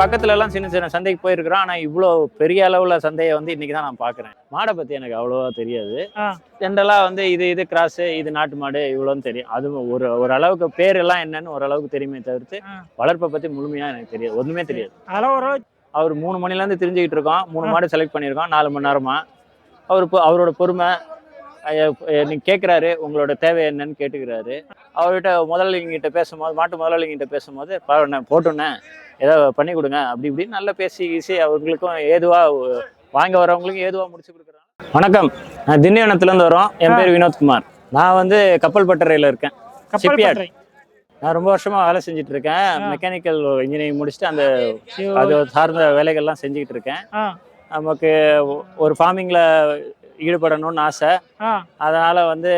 பக்கத்துல எல்லாம் சின்ன சின்ன சந்தைக்கு போயிருக்கிறோம். ஆனா இவ்வளோ பெரிய அளவுல சந்தையை வந்து இன்னைக்கு தான் நான் பாக்குறேன். மாடை பத்தி எனக்கு அவ்வளவா தெரியாது. ஜென்ரலா வந்து இது கிராஸ், இது நாட்டு மாடு இவ்வளோன்னு தெரியும். அது ஒரு அளவுக்கு பேர் எல்லாம் என்னன்னு ஓரளவுக்கு தெரியுமே தவிர்த்து வளர்ப்பை பத்தி முழுமையா எனக்கு தெரியாது, ஒண்ணுமே தெரியாது. அவர் 3 மணில இருந்து தெரிஞ்சுக்கிட்டு இருக்கோம். 3 மாடு செலக்ட் பண்ணியிருக்கோம் 4 மணி நேரமா. அவரோட பொறுமை நீங்க கேட்கிறாரு, உங்களோட தேவை என்னன்னு கேட்டுக்கிறாரு. அவர்கிட்ட முதலாளிங்கிட்ட பேசும்போது, மாட்டு முதலாளிங்கிட்ட பேசும்போது போட்டுண்ணே ஏதோ பண்ணி கொடுங்க அப்படி இப்படின்னு நல்லா பேசி அவர்களுக்கும் ஏதுவா வாங்க வரவங்களுக்கும் ஏதுவா முடிச்சு கொடுக்குறாங்க. வணக்கம், நான் திண்டிவனத்துல இருந்து வரோம். என் பேர் வினோத்குமார். நான் வந்து கப்பல் பட்டறையில இருக்கேன், ஷிப்யார்ட். நான் ரொம்ப வருஷமா வேலை செஞ்சுட்டு இருக்கேன். மெக்கானிக்கல் இன்ஜினியரிங் முடிச்சுட்டு அது சார்ந்த வேலைகள்லாம் செஞ்சுக்கிட்டு இருக்கேன். நமக்கு ஒரு ஃபார்மிங்ல ஈடுபடணும்னு ஆசை. அதனால வந்து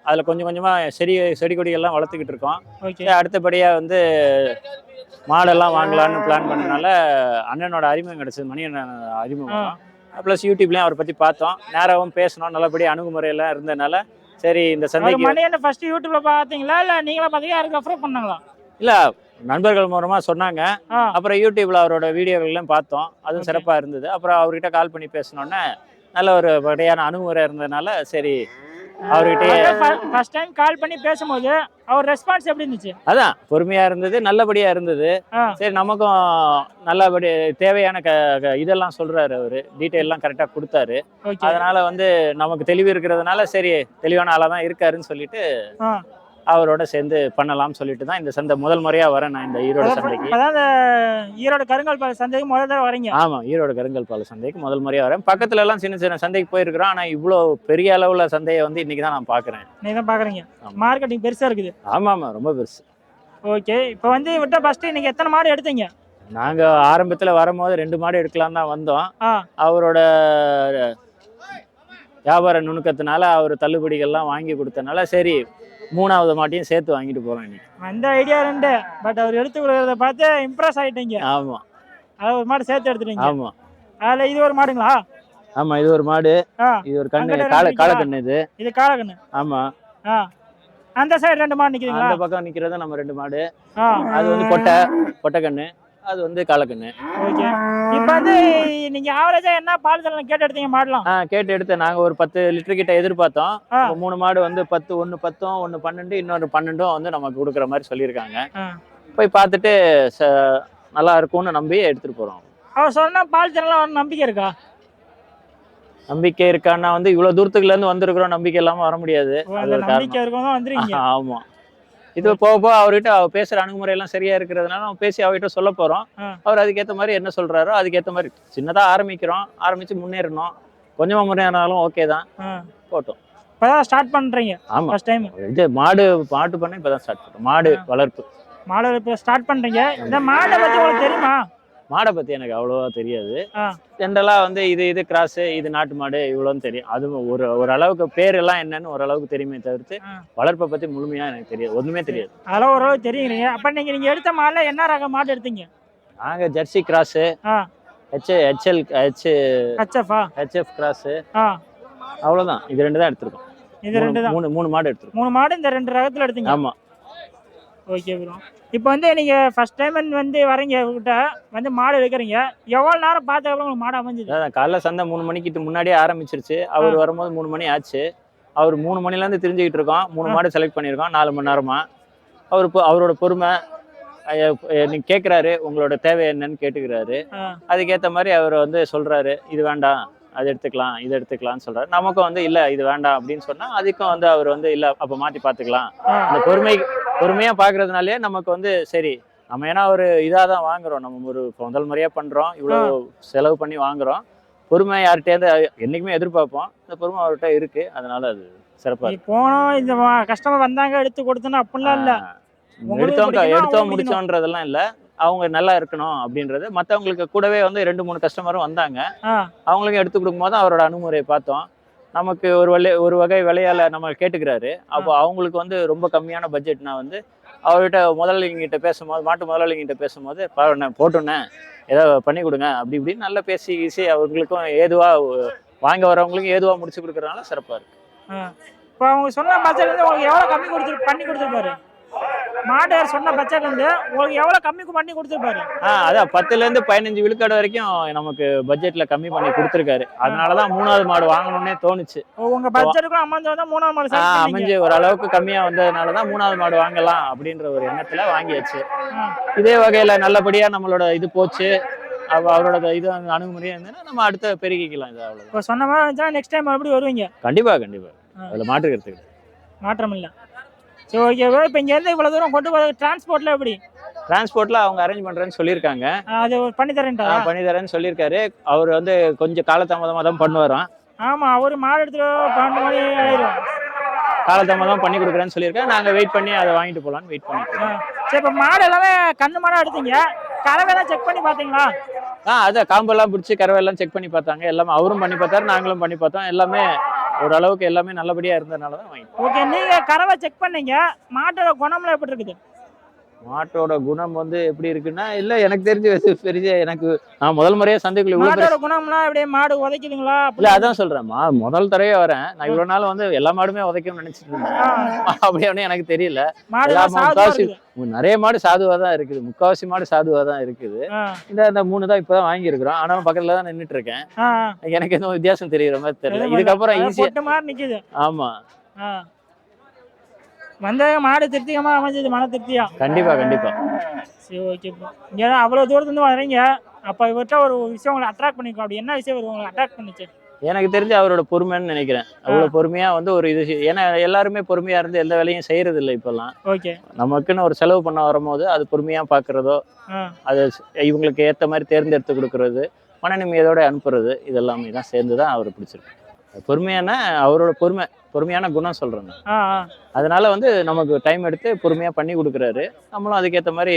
அதுல கொஞ்சம் கொஞ்சமா செடி கொடிகள்லாம் வளர்த்துக்கிட்டு இருக்கோம். அடுத்தபடியா வந்து மாடெல்லாம் வாங்கலான்னு பிளான் பண்ணனால அண்ணனோட அறிமுகம் கிடைச்சது, மணி அண்ணன் அறிமுகம். ப்ளஸ் யூடியூப்லயும் அவரை பத்தி பார்த்தோம், நேராகவும் பேசணும், நல்லபடியா அணுகுமுறையெல்லாம் இருந்ததுனால சரி இந்த சந்தைக்கு. மணி அண்ணன் ஃபர்ஸ்ட் யூடியூப்ல பாத்தீங்களா இல்ல நீங்களா பாத்தீங்க யாருக்கு ரெஃபர் பண்ணாங்களா? இல்ல, நண்பர்கள் மூலமா சொன்னாங்க. அப்புறம் யூடியூப்ல அவரோட வீடியோகள்லாம் பார்த்தோம், அதுவும் சிறப்பா இருந்தது. அப்புறம் அவர்கிட்ட கால் பண்ணி பேசினோன்னே நல்ல ஒரு வகையான அணுகுமுறை இருந்ததுனால சரி அவர்கிட்ட ஃபர்ஸ்ட் டைம் கால் பண்ணி பேசும்போது அவர் ரெஸ்பான்ஸ் எப்படி இருந்துச்சு? அதான் பொறுமையா இருந்தது, நல்லபடியா இருந்தது. சரி நமக்கும் நல்லபடி தேவையான இதெல்லாம் சொல்றாரு, அவரு டீட்டெயில்லாம் கரெக்டா கொடுத்தாரு. அதனால வந்து நமக்கு தெளிவு இருக்கிறதுனால சரி தெளிவான ஆளா தான் இருக்காருன்னு சொல்லிட்டு அவரோட சேர்ந்து பண்ணலாம்னு சொல்லிட்டு தான் இந்த சந்தை முதல் முறையா வரேன் நான் இந்த ஈரோடு சந்தைக்கு. அதாவது ஈரோடு கருங்கல் பாலை சந்தைக்கு முதல் தடவை வரீங்க? ஆமா, ஈரோடு கருங்கல் பாலை சந்தைக்கு முதல் முறையா வரேன். பக்கத்துல எல்லாம் சின்ன சின்ன சந்தைக்கு போயிருக்கிறோம். ஆனா இவ்வளோ பெரிய அளவுல சந்தையை வந்து இன்னைக்கு தான் நான் பாக்குறேன். நீங்க தான் பாக்குறீங்க, மார்க்கெட்டிங் பெருசா இருக்குது. ஆமா ஆமா, ரொம்ப பெருசு. ஓகே, இப்போ வந்து விட்ட ஃபர்ஸ்ட் இன்னைக்கு எத்தனை மாடு எடுத்தீங்க? நாங்க ஆரம்பத்துல வரும்போது 2 மாடு எடுக்கலாம் தான் வந்தோம். அவரோட வியாபார நுணுக்கத்தினால அவர் தள்ளுபடிகள்லாம் வாங்கி கொடுத்தனால சரி 3வது மாட்டையும் சேர்த்து வாங்கிட்டு போறோம் இன்னைக்கு. அந்த ஐடியா 2, பட் அவர் எடுத்து கொடுக்கறத பார்த்து இம்ப்ரெஸ் ஆயிட்டீங்க. ஆமா, அது ஒரு மாடு சேர்த்து எடுத்துட்டீங்க. ஆமா, அதுல இது ஒரு மாடுங்களா? ஆமா, இது ஒரு மாடு. இது ஒரு கண்ணு, காளக்கண்ணு. இது காளக்கண்ணு. ஆமா. அந்த சைடு 2 மாடு நிக்குதுங்களா? அந்த பக்கம் நிக்கிறது நம்ம 2 மாடு. அது வந்து பொட்டை கண்ணு, அது வந்து காளக்கண்ணு. ஓகே, இப்போ வந்து நீங்க ஆவரேஜா என்ன பால் தரலாம் கேட்டு எடுத்தீங்க மாடலாம்? கேட்டு எடுத்து நாங்க ஒரு 10 லிட்டர் கிட்ட எதிர்பார்த்தோம். 3 மாடு வந்து 10, ஒன்னு 10, ஒன்னு 12, இன்னொரு 12 வந்து நமக்கு கொடுக்குற மாதிரி சொல்லியிருக்காங்க. போய் பார்த்துட்டு நல்லா இருக்கும்னு நம்பி எடுத்துட்டு போறோம். அவர் சொன்னா பால் தரலாம் நம்பிக்கை இருக்கா? நம்பிக்கை இருக்கான்னா வந்து இவ்வளவு தூரத்துக்குல இருந்து வந்திருக்கிறோம், நம்பிக்கை இல்லாம வர முடியாது. நம்பிக்கை இருக்கவங்க வந்துருக்கீங்க. ஆமா, இது போக அவர்கிட்ட பேசுற அணுகுமுறை எல்லாம் சரியா இருக்கிறதுனால நம்ம பேசி அவர்கிட்ட சொல்ல போறோம். அவர் அதுக்கேற்ற மாதிரி என்ன சொல்றாரோ அதுக்கேற்ற மாதிரி சின்னதா ஆரம்பிச்சு முன்னேறணும். கொஞ்சமா முன்னேறினாலும் ஓகே தான், போட்டோம். இப்பதான் ஸ்டார்ட் பண்றீங்க? ஆமா, ஃபர்ஸ்ட் டைம் இது மாடு பண்ண இப்பதான் ஸ்டார்ட் பண்றோம். மாடு வளர்ப்பு ஸ்டார்ட் பண்றீங்க. இந்த மாடை பத்தி உங்களுக்கு தெரியுமா? மாடை பத்தி எனக்கு அவ்வளவா தெரியாது. ஜென்ரலா வந்து இது கிராஸ், இது நாட்டு மாடு இவ்வளோன்னு தெரியும். அது ஒரு அளவுக்கு பேர் எல்லாம் என்னன்னு ஓரளவுக்கு தெரியுமே தவிர்த்து வளர்ப்பை பத்தி முழுமையா எனக்கு தெரியாது, ஒண்ணுமே தெரியாது. அதெல்லாம் ஓரளவு தெரியுங்க. அப்ப நீங்க எடுத்த மாடுல என்ன ரக மாடு எடுத்தீங்க? நாங்க ஜெர்சி கிராஸ், HF கிராஸ், அவ்வளவுதான். இது 2 தான் எடுத்திருக்கோம். இது 2 தான். 3 மாடு எடுத்திருக்கோம். 3 மாடு இந்த 2 ரகத்துல எடுத்தீங்க? ஆமா. ஓகே ப்ரோ, இப்போ வந்து நீங்க ஃபர்ஸ்ட் டைம் வந்து வரீங்க, கிட்ட வந்து மாடு எடுக்கிறீங்க, எவ்வளவு நேரம் பார்த்தாலும் உங்களுக்கு மாடு அமைஞ்சது? அதான் காலைல சந்தை 3 மணிக்கு முன்னாடியே ஆரம்பிச்சிருச்சு. அவர் வரும்போது 3 மணி ஆச்சு. அவர் 3 மணில இருந்து தெரிஞ்சுக்கிட்டு இருக்கோம். 3 மாடு செலக்ட் பண்ணியிருக்கோம் 4 மணி நேரமா. அவரோட பொறுமை நீங்க கேட்கிறாரு, உங்களோட தேவை என்னன்னு கேட்டுக்கிறாரு. அதுக்கேற்ற மாதிரி அவர் வந்து சொல்றாரு, இது வேண்டாம் அது எடுத்துக்கலாம், இது எடுத்துக்கலாம்னு சொல்றாரு. நமக்கும் வந்து இல்ல இது வேண்டாம் அப்படின்னு சொன்னா அதுக்கும் வந்து அவர் வந்து இல்ல அப்ப மாத்தி பாத்துக்கலாம். அந்த பொறுமையா பாக்குறதுனாலே நமக்கு வந்து சரி நம்ம ஏன்னா ஒரு இதாதான் வாங்குறோம், நம்ம ஒரு முதல் முறையா பண்றோம், இவ்வளவு செலவு பண்ணி வாங்குறோம். பொறுமை யார்கிட்டயாவது என்னைக்குமே எதிர்பார்ப்போம், இந்த பொறுமை அவர்கிட்ட இருக்கு. அதனால அது சிறப்பா போனோம். இந்த கஸ்டமர் வந்தாங்க எடுத்து கொடுத்தோம் அப்படிலாம் இல்ல, எடுத்தோம் முடிச்சோன்றதெல்லாம் இல்ல. அவங்க நல்லா இருக்கணும் அப்படின்றது. மற்றவங்களுக்கு கூடவே வந்து 2-3 கஸ்டமரும் வந்தாங்க, அவங்களுக்கு எடுத்து கொடுக்கும்போது அவரோட அணுகுமுறையை பார்த்தோம். நமக்கு ஒரு வகை விலையால நம்ம கேட்டுக்கிறாரு. அப்போ அவங்களுக்கு வந்து ரொம்ப கம்மியான பட்ஜெட்னா வந்து அவர்கிட்ட முதலாளிங்கிட்ட பேசும்போது, மாட்டு முதலாளிங்கிட்ட பேசும்போது போட்டுண்ணே ஏதோ பண்ணி கொடுங்க அப்படி இப்படின்னு நல்லா பேசி அவங்களுக்கும் ஏதுவா வாங்க வரவங்களுக்கும் ஏதுவா முடிச்சு கொடுக்கறதுனால சிறப்பா இருக்கு. இப்போ அவங்க சொன்ன பட்ஜெட் வந்து உங்களுக்கு எவ்வளவு கம்மி பண்ணி கொடுத்துருப்பாரு? மாடு சொன்ன பட்ஜெட் வந்து உங்களுக்கு எவ்வளவு கம்மி பண்ணி கொடுத்துருப்பாரு? அதான் 10ல இருந்து 15 விழுக்காடு வரைக்கும் நமக்கு பட்ஜெட்ல கம்மி பண்ணி கொடுத்துருக்காரு. அதனாலதான் 3வது மாடு வாங்கணும்னே தோணுச்சு. உங்க பட்ஜெட்டுக்கும் அமைஞ்சு வந்தா 3வது மாடு select பண்ணீங்க. அமைஞ்சு ஓரளவுக்கு கம்மியா வந்ததுனாலதான் 3வது மாடு வாங்கலாம் அப்படின்ற ஒரு எண்ணத்துல வாங்கியாச்சு. இதே வகையில நல்லபடியா நம்மளோட இது போச்சு, அவரோட இது அணுகுமுறையா இருந்ததுன்னா நம்ம அடுத்த பெருகிக்கலாம். இது அவ்வளவு. இப்போ சொன்ன மாதிரி இருந்துச்சுன்னா நெக்ஸ்ட் டைம் மறுபடியும் வருவீங்க? கண்டிப்பா கண்டிப்பா, அதுல மாற்றுக்கிறது மாற்றம் இல்லை. சரி ஓகே ப்ரோ. இப்போ இங்கேருந்து இவ்வளோ தூரம் கொண்டு போகிற டிரான்ஸ்போர்ட்ல எப்படி? டிரான்ஸ்போர்ட்ல அவங்க அரேஞ்ச் பண்றேன்னு சொல்லியிருக்காங்க. அது பண்ணி தரேன்டா? பண்ணி தரேன்னு சொல்லியிருக்காரு. அவர் வந்து கொஞ்சம் காலதாமதமா தான் பண்ணுவாராம். ஆமா, அவர் மாடு எடுத்துட்டு 12 மணி ஆயிரும். காலதாமதம் பண்ணி கொடுக்குறேன்னு சொல்லியிருக்காங்க. நாங்க வெயிட் பண்ணி அதை வாங்கிட்டு போலான்னு வெயிட் பண்ணிருக்கோம். சரி, இப்போ மாடு எல்லாமே கண்ணு மாடா எடுத்தீங்க, கறவையெல்லாம் செக் பண்ணி பார்த்தீங்களா? அதான் காம்பெல்லாம் பிடிச்சி கறவையெல்லாம் செக் பண்ணி பார்த்தாங்க. எல்லாமே அவரும் பண்ணி பார்த்தாரு, நாங்களும் பண்ணி பார்த்தோம். எல்லாமே ஓரளவுக்கு எல்லாமே நல்லபடியா இருந்ததுனால தான் வாங்கி. ஓகே, நீங்க கறவை செக் பண்ணீங்க, மாட்டோட குணம்லாம் எப்படி இருக்குது? மாட்டோட குணம் வந்து எப்படி இருக்குன்னா, இல்ல எனக்கு தெரிஞ்சு பெரிய எனக்கு நான் முதல் முறையா சந்தைக்குள்ள மாட்டோட குணம்லாம் அப்படியே மாடு உதைக்குதுங்களா? இல்ல அதான் சொல்றேன், முதல் தடவையா வரேன். நான் இவ்வளவு நாள் வந்து எல்லா மாடுமே உதைக்கும்னு நினைச்சிட்டு இருந்தேன். அப்படியே எனக்கு தெரியல. நிறைய மாடு சாதுவா தான் இருக்குது, முக்காவாசி மாடு சாதுவா தான் இருக்குது. இந்த 3 தான் இப்பதான் வாங்கி இருக்கிறோம். ஆனாலும் பக்கத்துல தான் நின்னுட்டு இருக்கேன். எனக்கு எதுவும் வித்தியாசம் தெரியுற மாதிரி தெரியல. இதுக்கப்புறம் ஈஸியா. ஆமா, வந்த மாடு திருப்திகமா அமைஞ்சது, மன திருப்தியா? கண்டிப்பா கண்டிப்பா. சரி ஓகே ப்ரோ. இங்க அவ்வளவு தூரத்துல இருந்து வரீங்க, அப்ப இவர்கிட்ட ஒரு விஷயம் உங்களை அட்ராக்ட் பண்ணிருக்கோம். அப்படி என்ன விஷயம் உங்களை அட்ராக்ட் பண்ணுச்சு? எனக்கு தெரிஞ்சு அவரோட பொறுமைன்னு நினைக்கிறேன். அவ்வளவு பொறுமையா வந்து ஒரு இது, ஏன்னா எல்லாருமே பொறுமையா இருந்து எந்த வேலையும் செய்யறது இல்லை இப்பெல்லாம். ஓகே, நமக்குன்னு ஒரு செலவு பண்ண வரும்போது அது பொறுமையா பாக்குறதோ, அது இவங்களுக்கு ஏத்த மாதிரி தேர்ந்தெடுத்து கொடுக்கறது, மன நிம்மதியோட அனுப்புறது, இதெல்லாமே தான் சேர்ந்துதான் அவரை பிடிச்சிருக்கு. பொறுமையான அவரோட பொறுமையான குணம் சொல்றேன். அதனால வந்து நமக்கு டைம் எடுத்து பொறுமையா பண்ணி கொடுக்குறாரு. நம்மளும் அதுக்கேற்ற மாதிரி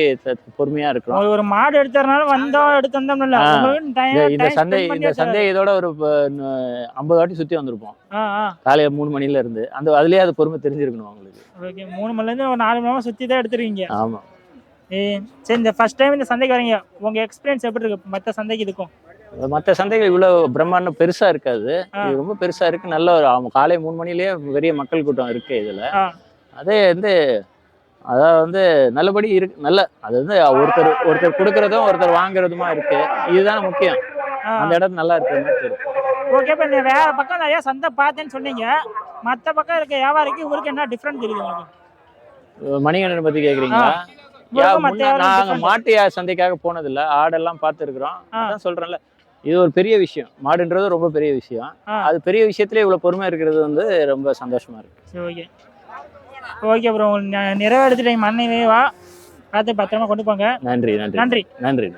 பொறுமையா இருக்கிறோம். ஒரு மாடு எடுத்தறனால வந்தோம் எடுத்தோம் இல்ல. இந்த சந்தை இதோட ஒரு 50 வாட்டி சுத்தி வந்திருப்போம். காலையில 3 மணில இருந்து. அதுலயே அது பொறுமை தெரிஞ்சிருக்கணும் அவங்களுக்கு. ஓகே, 3 மணில இருந்து ஒரு 4 மணி நேரம் சுத்தி தான் எடுத்துருவீங்க. ஆமா. சரி, இந்த ஃபர்ஸ்ட் டைம் இந்த சந்தைக்கு வரீங்க, உங்க எக்ஸ்பீரியன்ஸ் எப்படி இருக்கு மற்ற சந்தைக்கு இதுக்கும்? மற்ற சந்தைகள் இவ்வளவு பிரம்மாண்டம் பெருசா இருக்காது, இது ரொம்ப பெருசா இருக்கு. நல்ல ஒரு காலை 3 மணிலேயே பெரிய மக்கள் கூட்டம் இருக்கு இதுல. அதே வந்து அதாவது வந்து நல்லபடி இருக்கு. நல்ல அது வந்து ஒருத்தர் கொடுக்கறதும் ஒருத்தர் வாங்குறதுமா இருக்கு. இதுதான் முக்கியம். அந்த இடம் நல்லா இருக்கு. ஓகே, இப்ப நீங்க வேற பக்கம் நிறைய சந்தை பார்த்தேன்னு சொன்னீங்க, மற்ற பக்கம் இருக்க வியாபாரிக்கு இவருக்கு என்ன டிஃபரன்ஸ் தெரியுது உங்களுக்கு? மணிகண்டன் பத்தி கேக்குறீங்களா? நாங்க மாட்டு சந்தைக்காக போனதில்ல, ஆடெல்லாம் பார்த்துருக்குறோம். அதான் சொல்றேன்ல, இது ஒரு பெரிய விஷயம். மாடுன்றது ரொம்ப பெரிய விஷயம். அது பெரிய விஷயத்திலே இவ்வளவு பொறுமை இருக்கிறது வந்து ரொம்ப சந்தோஷமா இருக்கு. ஓகே ஓகே ப்ரோ, நிறைவேற்றிட்டீங்க. மண்ணிலே வா பார்த்து பத்திரமா கொண்டு போங்க. நன்றி நன்றி நன்றி நன்றி.